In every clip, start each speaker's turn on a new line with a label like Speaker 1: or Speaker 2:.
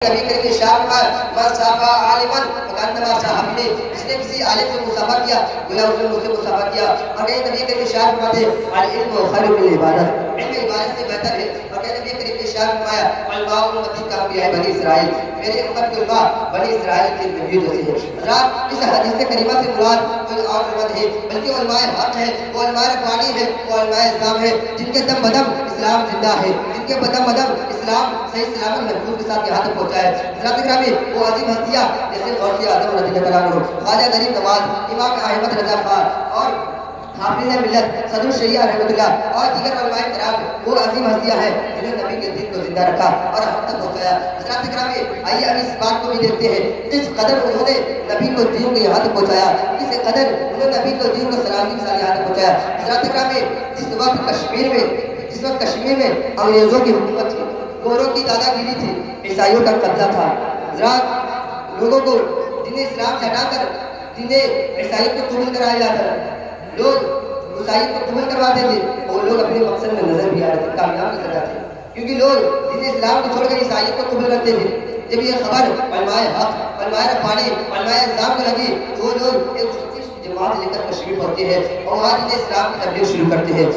Speaker 1: نبی کریم نے شام پر مصافہ عالمن مکانما صاحب نے جس نے کسی عالم سے مصافہ کیا گویا اس نے مجھ سے مصافہ کیا. اور کہیں نبی کریم نے شام فرماتے العلم خیر من العبادت، علم عبادت سے بہتر ہے. اور کہیں نبی کریم نے شام فرمایا علماء امتی کا انبیاء بنی اسرائیل، میرے امت کے علماء بنی اسرائیل کے نبیوں جیسے ہیں. حضرات اس حدیث کریمہ سے مراد کوئی اور علم ہے بلکہ علماء حق ہے، وہ علماء ربانی ہے، وہ علماء اسلام ہے جن کے دم بدم اسلام زندہ ہے، جن کے بدم بدم اسلام صحیح سلامت محفوظ کے ساتھ یہاں تک پہنچا ہے. حضرات گرامی وہ عظیم ہستیاں جیسے غوث اعظم رضی اللہ تعالیٰ عنہ، خواجہ غریب نواز، امام احمد رضا خان اور حافظ ملت صدر الشریعہ رحمۃ اللہ اور دیگر علماء کرام وہ عظیم ہستیاں ہیں جنہوں نے نبی کے دین کو زندہ رکھا اور ہم تک پہنچایا. حضرات گرامی آئیے اب اس بات کو بھی دیکھتے ہیں کس قدر انہوں نے نبی کو دین کو یہاں تک پہنچایا، کس قدر انہوں نے نبی کو دین کو سلامتی کے ساتھ یہاں تک پہنچایا. حضرات گرامی جس وقت کشمیر میں انگریزوں کی حکومت تھی، گوروں کی دادا گیری تھی، عیسائیوں کا قبضہ تھا. حضرات لوگوں کو دین اسلام سے ہٹا کر دین عیسائیت کو قبول کرایا جاتا ہے، لوگ عیسائیت کو قبول کرواتے تھے، وہ لوگ اپنے مقصد میں نظر بھی آ رہے تھے، کامیاب نظر آتے تھے کیونکہ لوگ دین اسلام کو چھوڑ کر عیسائیت کو قبول کرتے تھے. جب یہ خبر علماء حق، علماء ربانی، علماء اسلام کو لگی تو وہ لوگ ایک جماعت لے کر تشریف ہوتے ہیں اور وہاں دین اسلام کی تبلیغ شروع کرتے ہیں.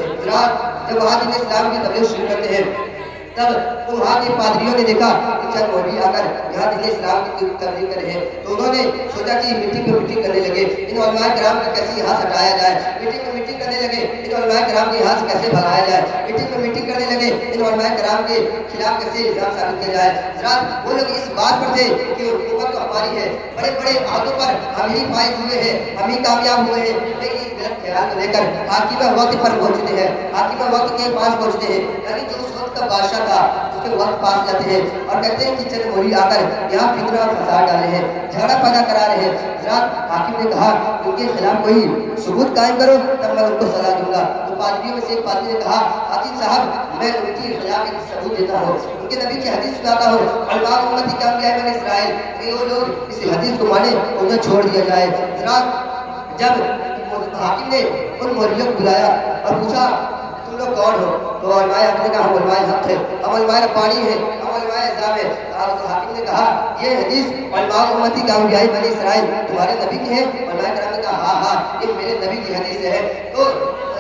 Speaker 1: جب وہاں دین اسلام کی تبلیغ شروع کرتے ہیں تب وہاں کے پادریوں نے دیکھا کہ چند مولوی آ کر یہاں دین اسلام کی تبلیغ کر رہے ہیں تو انہوں نے سوچا کہ میٹنگ پہ میٹنگ کرنے لگے، ان علماء کرام کو کیسے یہاں سے ہٹایا جائے. میٹنگ پہ میٹنگ کرنے لگے، ان علماء کرام کو یہاں سے کیسے بھگایا جائے. میٹنگ پہ میٹنگ کرنے لگے، ان علماء کرام کے خلاف کیسے الزام ثابت کیا جائے. حضرات وہ لوگ اس بات پر تھے کہ حکومت تو ہماری ہے، بڑے بڑے عہدوں پر ہم ہی فائز ہوئے ہیں، ہم ہی کامیاب ہوئے ہیں، لیکن اس غلط خیال کو لے کر حاکم وقت پر پہنچتے ہیں، حاکم وقت کے پاس پہنچتے ہیں، یعنی جو اس وقت کا بادشاہ تھا اس کے وقت پاس جاتے ہیں اور کہتے ہیں کہ چند مولوی آ کر یہاں فتنہ اور فساد ڈالے ہیں، جھگڑا پیدا کرا رہے ہیں. حضرات حاکم نے کہا ان کے خلاف کوئی ثبوت قائم کرو تب میں ان کو سزا دوں گا. تو پادریوں میں سے ایک پادری نے کہا حاکم صاحب میں ان کے خلاف ایک ثبوت دیتا ہوں، ان کے نبی کی حدیث سناتا ہوں علماء امتی کا انبیاء بنی اسرائیل کہ وہ لوگ اس حدیث کو مانے انہیں چھوڑ دیا جائے. حضرات جب حاکم نے ان مولویوں کو بلایا اور پوچھا تم لوگ کون ہو تو علماء حق نے کہا ہم علماء حق ہے، ہم علماء ربانی ہیں، ہم علماء اسلام ہیں. تو حاکم نے کہا یہ حدیث علماء امتی کا انبیاء بنی اسرائیل تمہارے نبی کی ہے؟ علماء کرام نے کہا ہاں یہ میرے نبی کی حدیث ہے. تو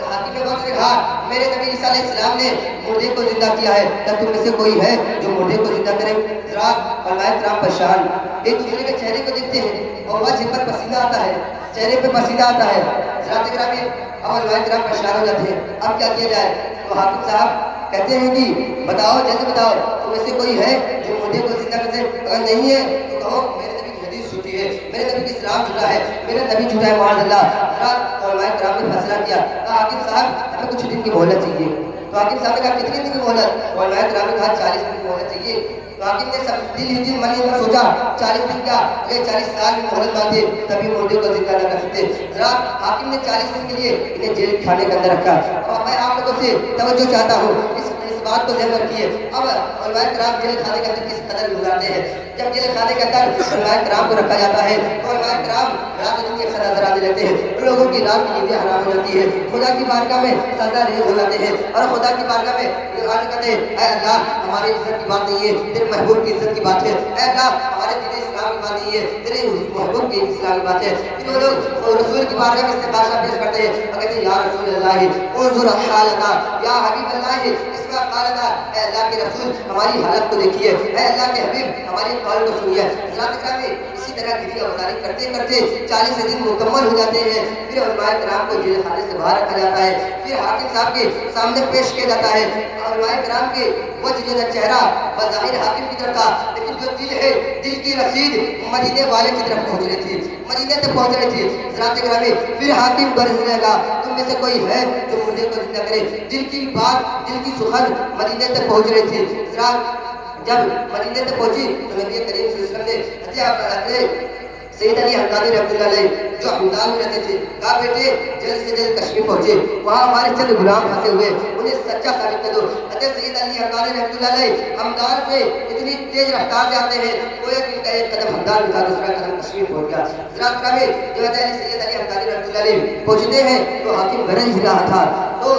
Speaker 1: حاکم نے وقت نے کہا میرے نبی عیسیٰ علیہ السلام نے مردے کو زندہ کیا ہے، کیا تم میں سے کوئی ہے جو مردے کو زندہ کرے؟ حضرات علماء کرام پریشان ایک دوسرے کے چہرے کو دیکھتے ہیں اور وجہ پر پسینہ آتا ہے، چہرے پہ پسینہ آتا ہے. حضرات گرامی اب علماء کرام پریشان ہو جاتے ہیں اب کیا کیا جائے. تو حاکم صاحب کہتے ہیں کہ بتاؤ جلدی بتاؤ تم میں سے کوئی ہے جو مردے کو زندہ کر دے؟ اگر نہیں ہے تو کہو میرے نبی کی حدیث جھوٹی ہے، میرے نبی کی اسلام جھوٹا ہے، میرا نبی جھوٹا ہے معاذ اللہ. حضرات علماء کرام نے فیصلہ کیا کہا حاکم صاحب ہمیں کچھ دن کی مہلت چاہیے. تو حاکم صاحب نے کہا کتنے دن کی مہلت؟ علماء کرام نے کہا 40 دن کی مہلت چاہیے. تو حاکم نے سب دل ہی دل من ہی من سوچا 40 دن کیا اگر 40 سال میں مہلت مانتے تبھی مردے کو زندہ نہ کر سکتے. حضرات حاکم نے 40 دن کے لیے انہیں جیل کھانے کے اندر رکھا. اور میں آپ لوگوں سے توجہ چاہتا ہوں اس بات کو ذہن رکھیے. اب علماء کرام جیل خانے کے اندر کس قدر گزارتے ہیں. جب جیل خانے کے اندر علماء کرام کو رکھا جاتا ہے تو علماء کرام رات دن کے اکثر نظر آنے لگتے ہیں، لوگوں کی رات کی نیندیں حرام ہو جاتی ہے، خدا کی بارگاہ میں سجدہ ریز ہو جاتے ہیں اور خدا کی بارگاہ میں عرض کرتے ہیں اے اللہ ہماری عزت کی بات نہیں ہے تیرے محبوب کی عزت کی بات ہے، اے اللہ ہمارے دین اسلام کی بات نہیں ہے تیرے محبوب کی اسلام کی بات ہے. پھر وہ لوگ رسول کی بارگاہ میں استغاثہ پیش کرتے ہیں اور کہتے ہیں یا رسول اللہ انظر حالنا یا حبیب اللہ اس کا قالنا، اے اللہ کے رسول ہماری حالت کو دیکھیے، اے اللہ کے حبیب ہماری قول کو سنیے. حضرات کرام اسی طرح گری گزاری کرتے کرتے 40 دن مکمل ہو جاتے ہیں. پھر علماء کرام کو جیل خانے سے باہر رکھا جاتا ہے، پھر حاکم صاحب کے سامنے پیش کیا جاتا ہے. علماء کرام کے وجہ جو چہرہ بظاہر حاکم کی طرف تھا لیکن جو دل ہے دل کی رسید مدینے والے کی طرف پہنچ رہی تھی، مدینے تک پہنچ رہی تھی. حضرات گرامی پھر حاکم برسنے لگا تم میں سے کوئی ہے جو مردے کو زندہ کرے. دل کی بات دل کی سخن مدینے تک پہنچ رہی تھی. حضرات جب مدینے تک پہنچی تو نبی کریم صلی اللہ علیہ وسلم نے سید علی حمدانی رحمۃ اللہ علیہ جو حمدان میں رہتے تھے کہا بیٹے جلد سے جلد کشمیر پہنچے، وہاں ہمارے چند غلام پھنسے ہوئے انہیں سچا ثابت کر دو. حضرت سید علی حمدانی رحمۃ اللہ علیہ حمدان سے اتنی تیز رفتار سے آتے ہیں گویا کہ ان کا ایک قدم حمدان میں تھا دوسرا قدم کشمیر پہنچ گیا. حضرات کرام جب سید علی حمدانی رحمۃ اللہ علیہ پہنچتے ہیں تو حاکم گرج ہی رہا تھا. تو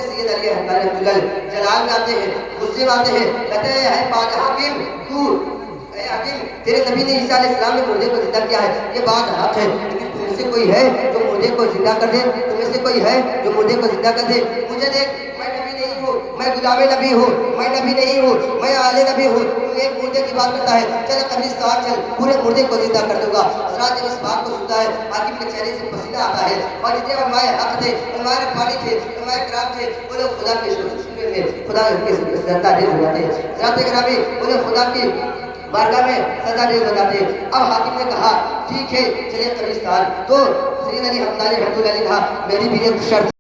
Speaker 1: سید علی حمدانی رحمۃ اللہ علیہ جلال میں آتے ہیں، غصے میں آتے ہیں، کہتے ہیں اے حاکم تو تیرے نبی نے عیسیٰ علیہ السلام نے مردے کو زندہ کیا ہے، یہ بات حق ہے، لیکن تم میں سے کوئی ہے جو مردے کو زندہ کر دے؟ تم میں سے کوئی ہے جو مردے کو زندہ کر دے؟ مجھے دیکھ، میں نبی نہیں ہوں، میں غلام نبی ہوں، میں نبی نہیں ہوں، میں آل نبی ہوں، تو ایک مردے کی بات کرتا ہے، چل قبرستان چل، پورے مردے کو زندہ کر دوں گا۔ حضرات جب اس بات کو سنتا ہے حاکم کے چہرے سے پسینہ آتا ہے، اور جتنے علماء حق تھے، علماء ربانی تھے، علماء کرام تھے، وہ لوگ خدا کے شکر میں خدا کے سجدہ ریز ہو جاتے ہیں۔ حضرات گرامی، انہیں خدا کی بارگاہ میں سجدہ ریز ہو جاتے ہیں۔ اب حاکم نے کہا ٹھیک ہے چلیے قبرستان، تو سید علی حمدانی رحمۃ اللہ علیہ نے کہا میری بھی ایک شرط